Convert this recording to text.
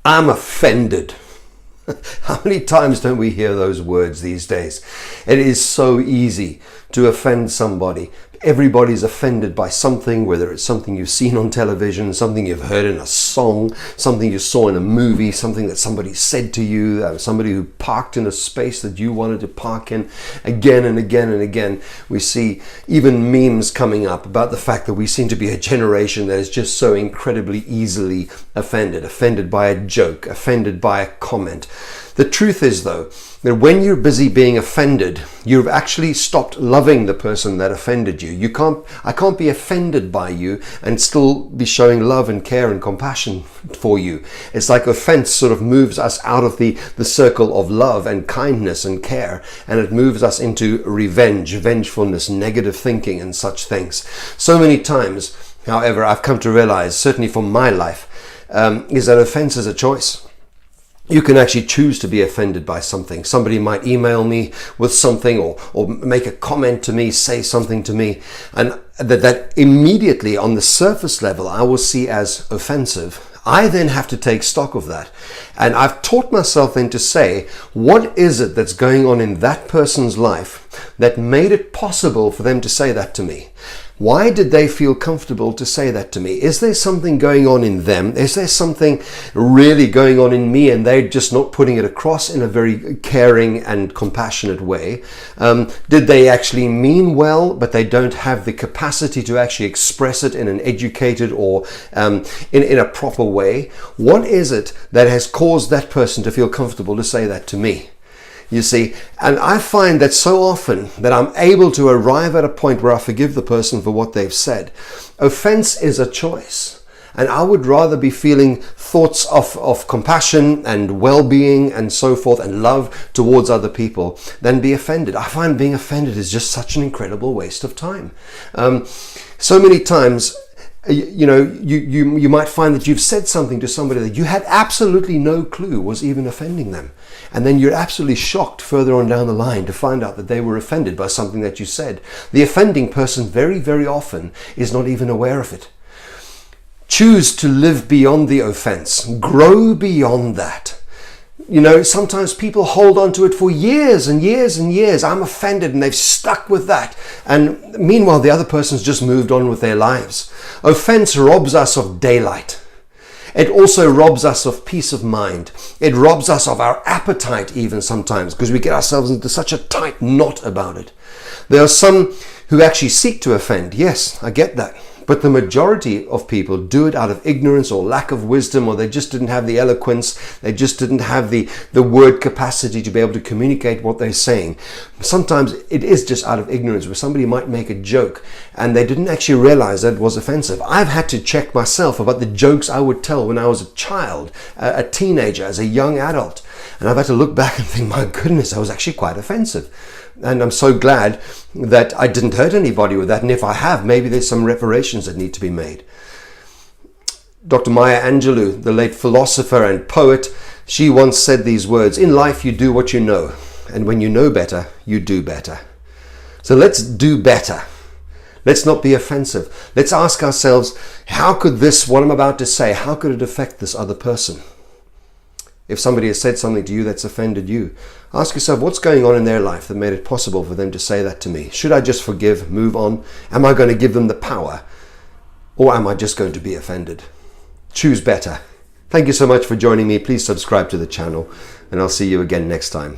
I'm offended. How many times don't we hear those words these days? It is so easy to offend somebody. Everybody's offended by something, whether it's something you've seen on television, something you've heard in a song, something you saw in a movie, something that somebody said to you, somebody who parked in a space that you wanted to park in. Again and again and again, we see even memes coming up about the fact that we seem to be a generation that is just so incredibly easily offended by a joke, offended by a comment. The truth is, though, that when you're busy being offended, you've actually stopped loving the person that offended you. I can't be offended by you and still be showing love and care and compassion for you. It's like offense sort of moves us out of the circle of love and kindness and care, and it moves us into revenge, vengefulness, negative thinking and such things. So many times, however, I've come to realize, certainly for my life, is that offense is a choice. You can actually choose to be offended by something. Somebody might email me with something or make a comment to me, say something to me, and that immediately on the surface level I will see as offensive. I then have to take stock of that. And I've taught myself then to say, what is it that's going on in that person's life that made it possible for them to say that to me? Why did they feel comfortable to say that to me? Is there something going on in them? Is there something really going on in me and they're just not putting it across in a very caring and compassionate way? Did they actually mean well, but they don't have the capacity to actually express it in an educated or in a proper way? What is it that has caused that person to feel comfortable to say that to me? You see, and I find that so often that I'm able to arrive at a point where I forgive the person for what they've said. Offense is a choice. And I would rather be feeling thoughts of compassion and well-being and so forth and love towards other people than be offended. I find being offended is just such an incredible waste of time. So many times, you might find that you've said something to somebody that you had absolutely no clue was even offending them. And then you're absolutely shocked further on down the line to find out that they were offended by something that you said. The offending person very, very often is not even aware of it. Choose to live beyond the offense. Grow beyond that. Sometimes people hold on to it for years and years and years. I'm offended, and they've stuck with that. And meanwhile, the other person's just moved on with their lives. Offense robs us of daylight. It also robs us of peace of mind. It robs us of our appetite even sometimes, because we get ourselves into such a tight knot about it. There are some who actually seek to offend. Yes, I get that. But the majority of people do it out of ignorance or lack of wisdom, or they just didn't have the eloquence, they just didn't have the word capacity to be able to communicate what they're saying. Sometimes it is just out of ignorance, where somebody might make a joke and they didn't actually realize that it was offensive. I've had to check myself about the jokes I would tell when I was a child, a teenager, as a young adult. And I've had to look back and think, my goodness, I was actually quite offensive. And I'm so glad that I didn't hurt anybody with that. And if I have, maybe there's some reparations that need to be made. Dr. Maya Angelou, the late philosopher and poet, she once said these words: in life, you do what you know. And when you know better, you do better. So let's do better. Let's not be offensive. Let's ask ourselves, how could what I'm about to say, how could it affect this other person? If somebody has said something to you that's offended you, ask yourself, what's going on in their life that made it possible for them to say that to me? Should I just forgive, move on? Am I going to give them the power? Or am I just going to be offended? Choose better. Thank you so much for joining me. Please subscribe to the channel, and I'll see you again next time.